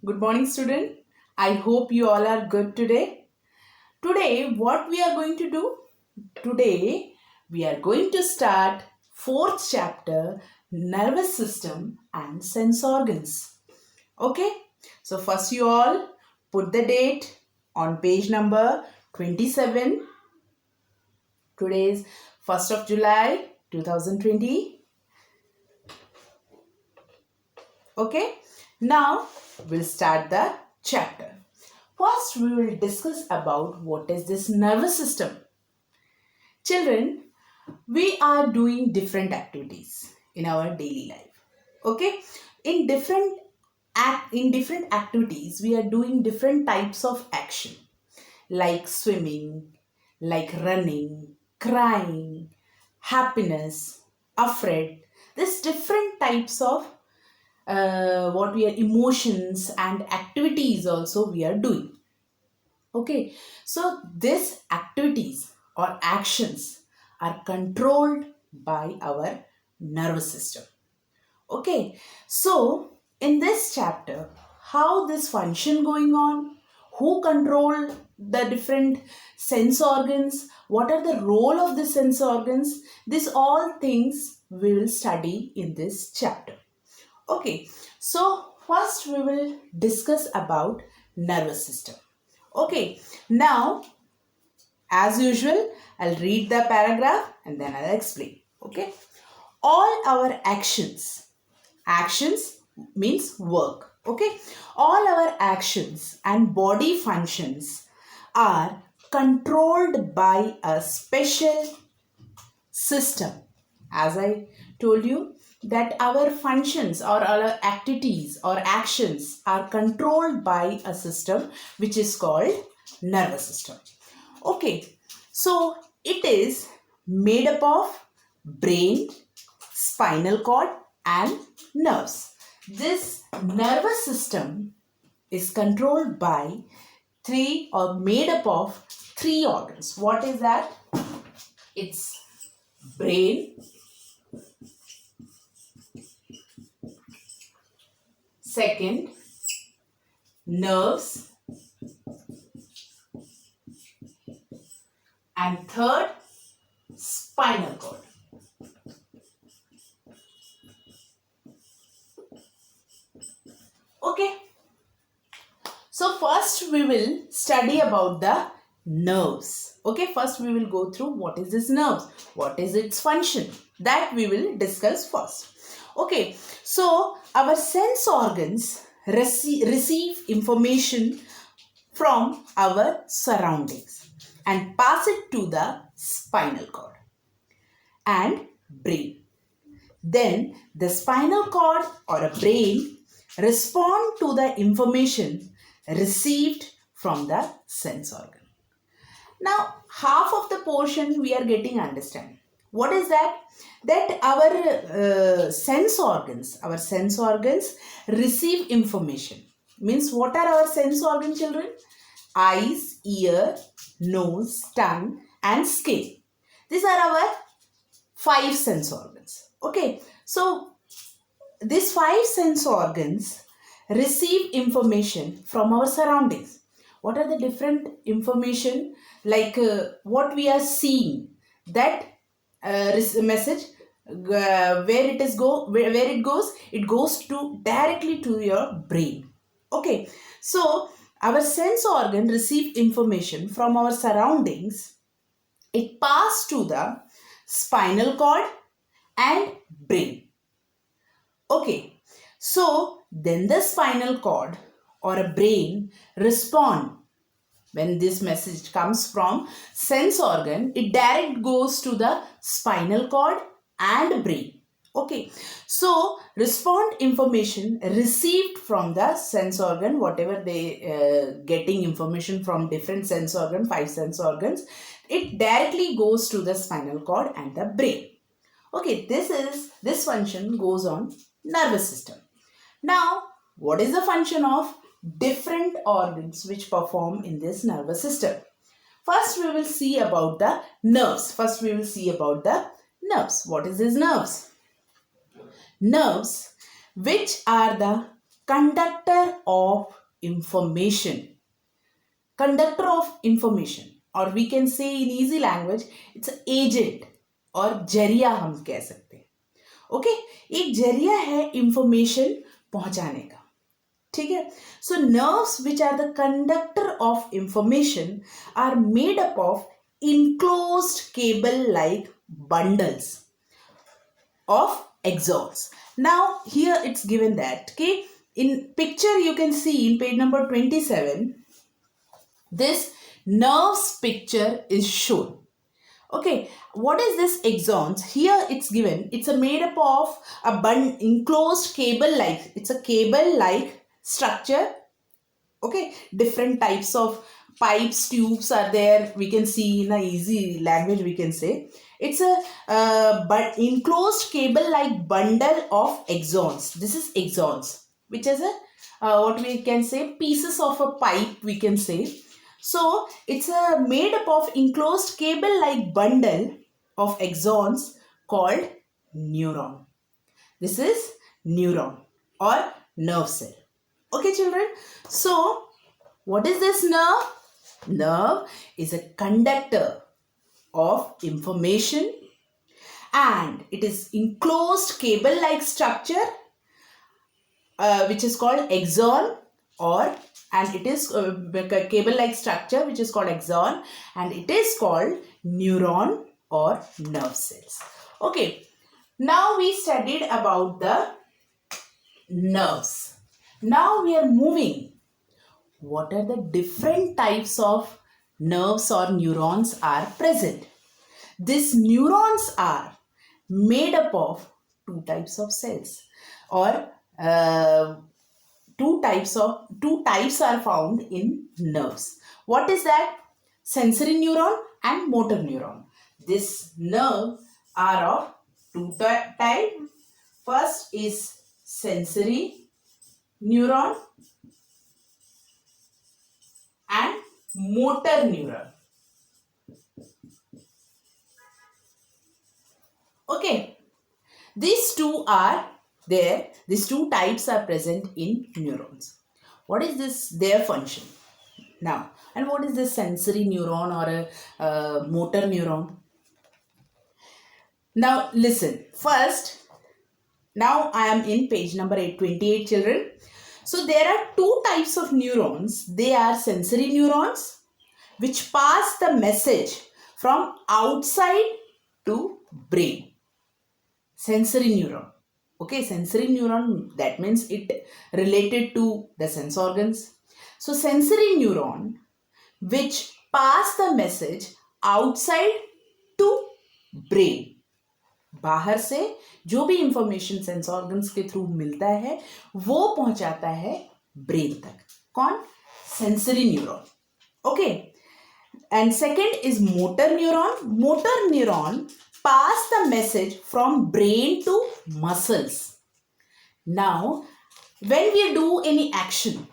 Good morning, student. I hope you all are good today. Today, what we are going to do? Today, we are going to start fourth chapter, nervous system and sense organs. Okay? So first you all put the date on page number 27. Today is 1st of July 2020. Okay? Now, we'll start the chapter. First, we will discuss about what is this nervous system. Children, we are doing different activities in our daily life. Okay? In different activities, we are doing different types of action like swimming, like running, crying, happiness, afraid. There's different types of what we are emotions and activities also we are doing. Okay, so these activities or actions are controlled by our nervous system. Okay, so in this chapter, how this function going on, who control the different sense organs, what are the role of the sense organs, these all things we will study in this chapter. Okay, so first we will discuss about nervous system. Okay, now as usual, I'll read the paragraph and then I'll explain. Okay, all our actions means work. Okay, all our actions and body functions are controlled by a special system. As I told you, that our functions or our activities or actions are controlled by a system which is called nervous system. Okay, so it is made up of brain, spinal cord and nerves. This nervous system is controlled by three or made up of three organs. What is that? It's brain, second nerves, and third spinal cord. Okay, so first we will study about the nerves. Okay, first we will go through what is this nerves, what is its function, that we will discuss first. Okay, so our sense organs receive information from our surroundings and pass it to the spinal cord and brain. Then the spinal cord or a brain respond to the information received from the sense organ. Now, half of the portion we are getting understand. What is that? That our sense organs receive information. Means what are our sense organs, children? Eyes, ear, nose, tongue and skin. These are our 5 sense organs. Okay, so these 5 sense organs receive information from our surroundings. What are the different information? Like what we are seeing, that message where it goes to directly to your brain. Okay, so our sense organ receive information from our surroundings. It pass to the spinal cord and brain. Okay, so then the spinal cord or a brain respond. When this message comes from sense organ, it direct goes to the spinal cord and brain. Okay, so respond information received from the sense organ, whatever they getting information from different sense organ, 5 sense organs, it directly goes to the spinal cord and the brain. Okay, this function goes on nervous system. Now, what is the function of different organs which perform in this nervous system? First, we will see about the nerves. What is this nerves? Nerves, which are the conductor of information. Conductor of information, or we can say in easy language, it's an agent और जरिया हम कह सकते हैं. Okay, एक जरिया है information पहुंचाने का. ठीक है. So nerves which are the conductor of information are made up of enclosed cable like bundles of axons. Now here it's given that, okay, in picture you can see in page number 27, this nerves picture is shown. Okay, what is this axons? Here it's given, it's a made up of a enclosed cable like, it's a cable like structure. Okay, different types of pipes, tubes are there. We can see in a easy language, we can say it's a but enclosed cable like bundle of axons. This is axons, which is a what we can say, pieces of a pipe, we can say. So it's a made up of enclosed cable like bundle of axons called neuron. This is neuron or nerve cell. Okay children, so what is this nerve? Nerve is a conductor of information and it is enclosed cable like structure which is called axon, or and it is cable like structure which is called axon, and it is called neuron or nerve cells. Okay, now we studied about the nerves. Now we are moving. What are the different types of nerves or neurons are present? These neurons are made up of two types of cells, or two types are found in nerves. What is that? Sensory neuron and motor neuron. This nerve are of two types. First is sensory neuron and motor neuron. Okay, these two are there. These two types are present in neurons. What is this their function now? And what is this sensory neuron or a motor neuron? Now listen. First, now I am in page number 828, children. So there are two types of neurons. They are sensory neurons, which pass the message from outside to brain. Sensory neuron. Okay, sensory neuron, that means it related to the sense organs. So sensory neuron, which pass the message outside to brain. बाहर से जो भी information sense organs के through मिलता है वो पहुंचाता है ब्रेन तक. कौन? Sensory neuron. Okay, and second is motor neuron. Motor neuron pass the message from brain to muscles. Now when we do any action,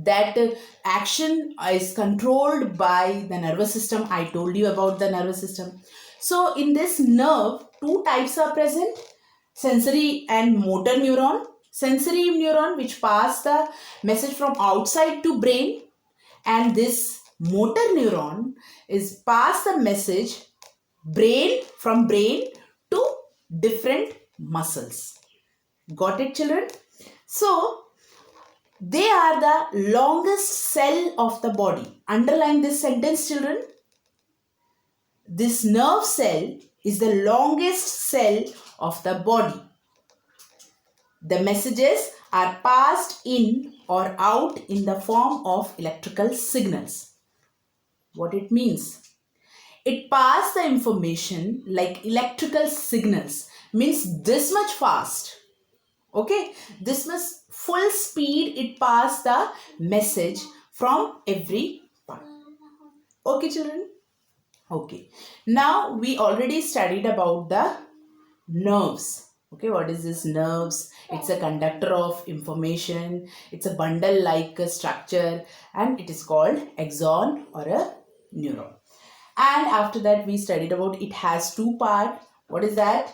that action is controlled by the nervous system. I told you about the nervous system. So in this nerve, two types are present, sensory and motor neuron. Sensory neuron which pass the message from outside to brain, and this motor neuron is pass the message from brain to different muscles. Got it children? So they are the longest cell of the body. Underline this sentence children. This nerve cell is the longest cell of the body. The messages are passed in or out in the form of electrical signals. What it means? It passes the information like electrical signals. Means this much fast. Okay, this much full speed it passes the message from every part. Okay children? Okay, now we already studied about the nerves. Okay, what is this nerves? It's a conductor of information. It's a bundle like a structure and it is called axon or a neuron. And after that we studied about it has two parts. What is that?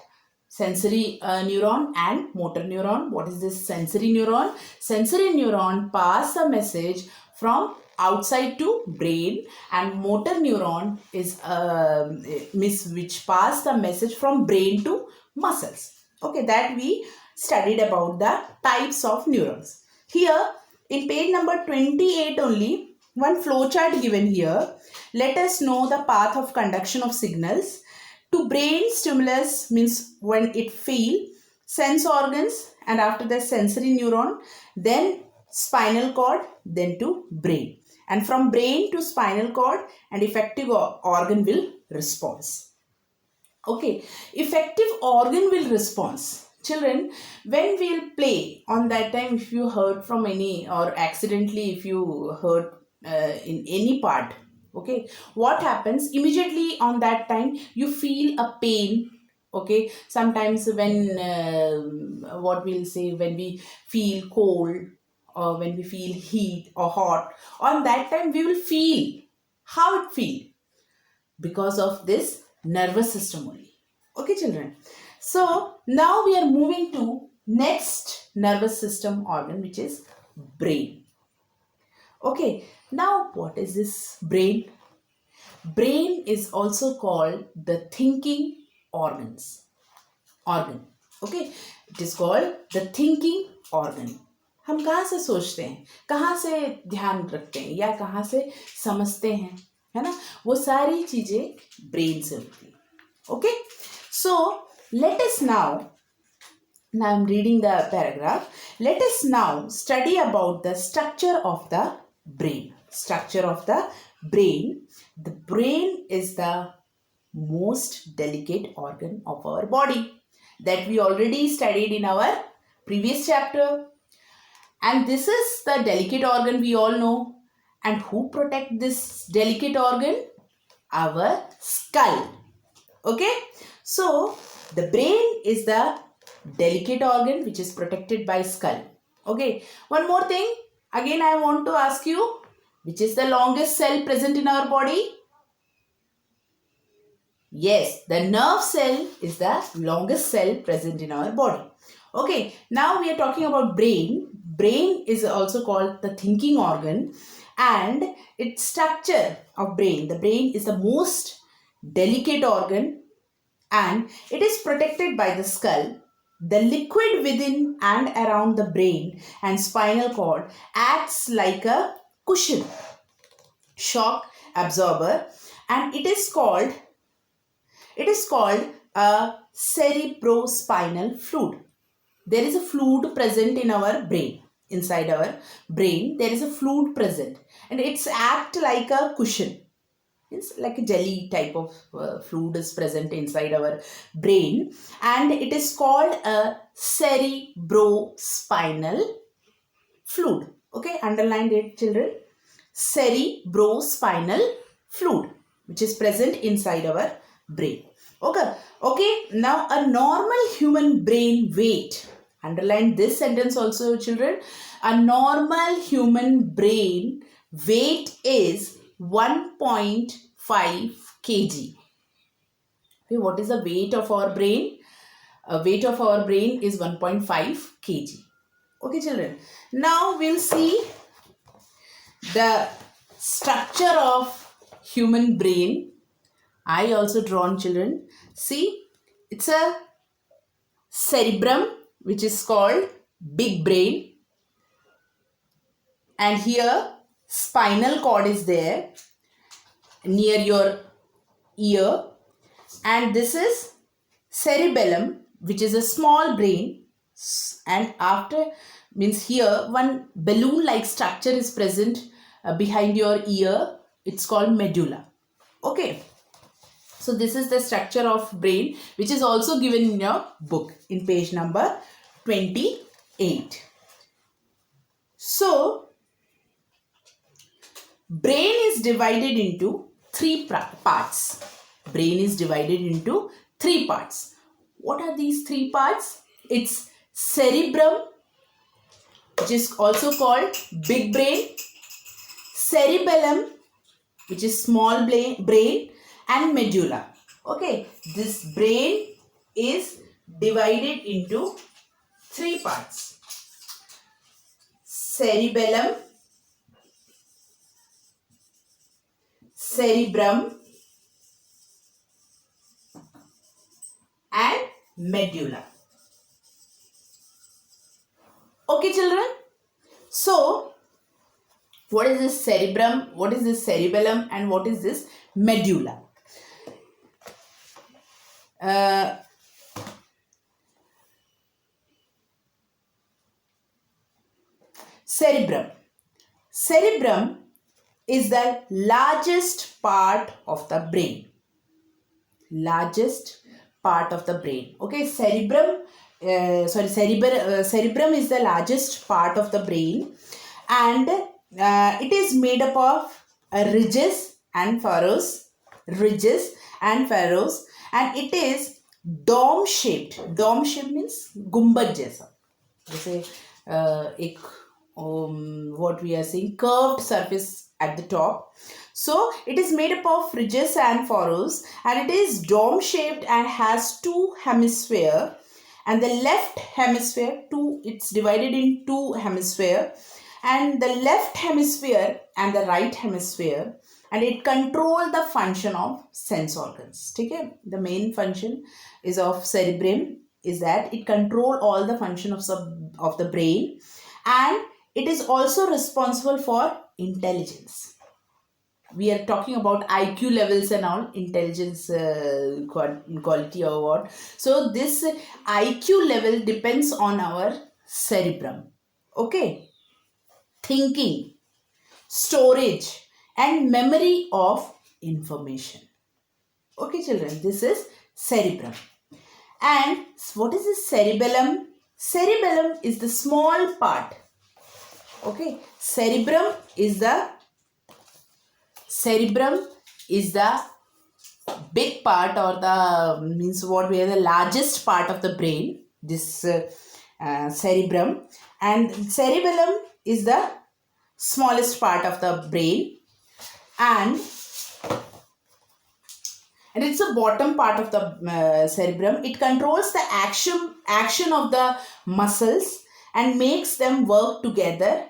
sensory neuron and motor neuron. What is this sensory neuron? Sensory neuron pass the message from outside to brain, and motor neuron is which pass the message from brain to muscles. Okay, that we studied about the types of neurons. Here in page number 28 only, one flowchart given here. Let us know the path of conduction of signals to brain. Stimulus means when it feel, sense organs, and after that sensory neuron, then spinal cord, then to brain, and from brain to spinal cord, and effective organ will respond. Okay, effective organ will response. Children, when we'll play on that time, if you hurt from any, or accidentally if you hurt in any part, okay, what happens immediately on that time? You feel a pain. Okay, sometimes when what we'll say, when we feel cold, or when we feel heat or hot, on that time we will feel how it feel, because of this nervous system only. Okay, children. So now we are moving to next nervous system organ, which is brain. Okay, now what is this brain? Brain is also called the thinking organ. Okay, it is called the thinking organ. हम कहाँ से सोचते हैं, कहाँ से ध्यान रखते हैं, या कहाँ से समझते हैं, है ना? वो सारी चीजें ब्रेन से होती है. Okay, so let us now I'm reading the paragraph. Let us now study about the structure of the brain. Structure of the brain. The brain is the most delicate organ of our body that we already studied in our previous chapter. And this is the delicate organ we all know. And who protect this delicate organ? Our skull. Okay. So the brain is the delicate organ which is protected by skull. Okay. One more thing. Again, I want to ask you, which is the longest cell present in our body? Yes, the nerve cell is the longest cell present in our body. Okay, now we are talking about brain. Brain is also called the thinking organ, and its structure of brain. The brain is the most delicate organ, and it is protected by the skull. The liquid within and around the brain and spinal cord acts like a cushion, shock absorber, and it is called a cerebrospinal fluid. There is a fluid present in our brain. Inside our brain, there is a fluid present, and it's act like a cushion. It's like a jelly type of fluid is present inside our brain, and it is called a cerebrospinal fluid. Okay, underline it, children. Cerebrospinal fluid, which is present inside our brain. Okay, now a normal human brain weight. Underline this sentence also, children. A normal human brain weight is 1.5 kg. Okay, what is the weight of our brain? Weight of our brain is 1.5 kg. Okay, children. Now we'll see the structure of human brain. I also drawn, children. See, it's a cerebrum, which is called big brain, and here spinal cord is there near your ear, and this is cerebellum, which is a small brain, and after means here one balloon like structure is present behind your ear. It's called medulla. Okay, so this is the structure of brain, which is also given in your book in page number 28. So brain is divided into three parts. Brain is divided into three parts. What are these three parts? It's cerebrum, which is also called big brain, cerebellum, which is small brain, and medulla. Okay, this brain is divided into three parts: cerebellum, cerebrum, and medulla. Okay, children. So, what is this cerebrum? What is this cerebellum? And what is this medulla? Cerebrum. Cerebrum is the largest part of the brain. Largest part of the brain. Okay, cerebrum. Cerebrum is the largest part of the brain, and it is made up of ridges and furrows. Ridges and furrows, and it is dome shaped. Dome shaped means गुम्बद जैसा. जैसे एक what we are saying, curved surface at the top. So it is made up of ridges and furrows, and it is dome shaped and has two hemisphere. And the left hemisphere, it's divided in two hemisphere, and the left hemisphere and the right hemisphere, and it control the function of sense organs. Okay, the main function is of cerebrum is that it control all the function of the brain, and it is also responsible for intelligence. We are talking about IQ levels and all, intelligence quality or what. So this IQ level depends on our cerebrum. Okay, thinking, storage, and memory of information. Okay, children, this is cerebrum. And what is this cerebellum? Cerebellum is the small part. Okay, cerebrum is the big part, or the means what we are the largest part of the brain. This cerebrum, and cerebellum is the smallest part of the brain, and it's the bottom part of the cerebrum. It controls the action of the muscles and makes them work together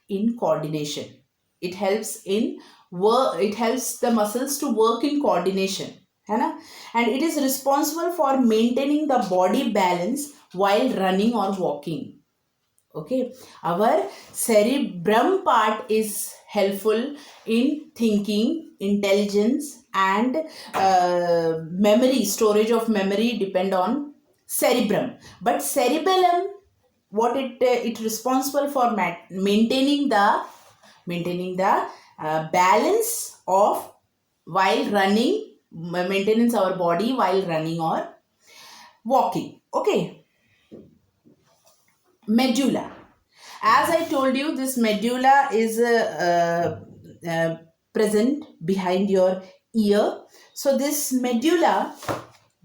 in coordination. It helps the muscles to work in coordination, and it is responsible for maintaining the body balance while running or walking. Okay, our cerebrum part is helpful in thinking, intelligence, and memory. Storage of memory depend on cerebrum, but cerebellum, what it responsible for maintaining the balance of while running, maintenance our body while running or walking. Okay, medulla. As I told you, this medulla is present behind your ear. So this medulla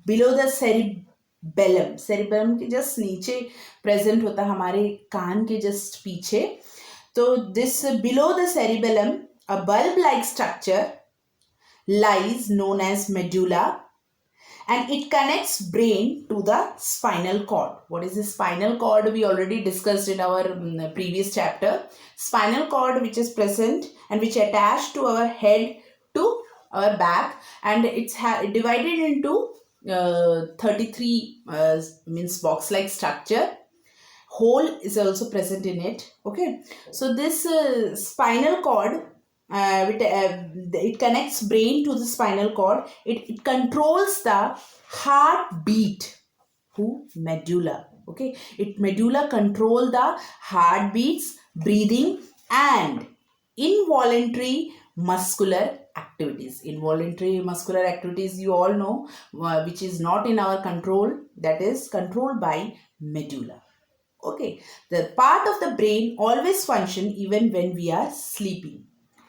below the cerebellum के just नीचे present होता है हमारे कान के just पीछे. So this below the cerebellum, a bulb-like structure lies known as medulla, and it connects brain to the spinal cord. What is the spinal cord? We already discussed in our previous chapter. Spinal cord, which is present and which attached to our head to our back, and it's divided into 33 means box-like structure. Hole is also present in it. Okay, so this spinal cord, it connects brain to the spinal cord. It controls the heartbeat. Medulla. Okay, medulla control the heartbeats, breathing, and involuntary muscular activities. Involuntary muscular activities, you all know, which is not in our control, that is controlled by medulla. Okay, the part of the brain always function even when we are sleeping.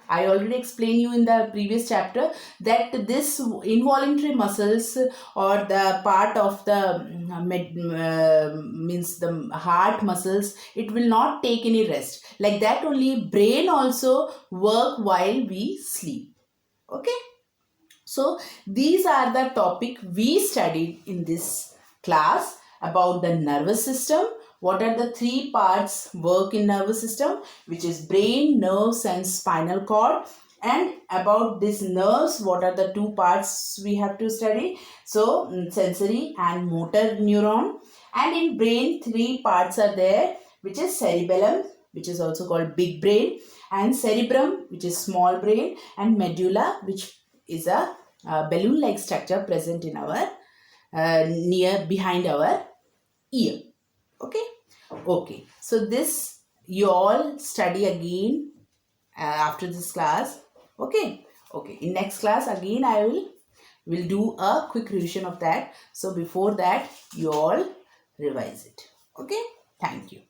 I already explained you in the previous chapter that this involuntary muscles, or the part of the means the heart muscles, it will not take any rest. Like that only brain also work while we sleep. Okay, so these are the topic we studied in this class about the nervous system. What are the three parts work in nervous system, which is brain, nerves and spinal cord. And about these nerves, what are the two parts we have to study? So sensory and motor neuron. And in brain, three parts are there, which is cerebellum, which is also called big brain, and cerebrum, which is small brain, and medulla, which is a balloon-like structure present in our near behind our ear. Okay. Okay. So this you all study again after this class. Okay. Okay. In next class again I will do a quick revision of that. So before that you all revise it. Okay. Thank you.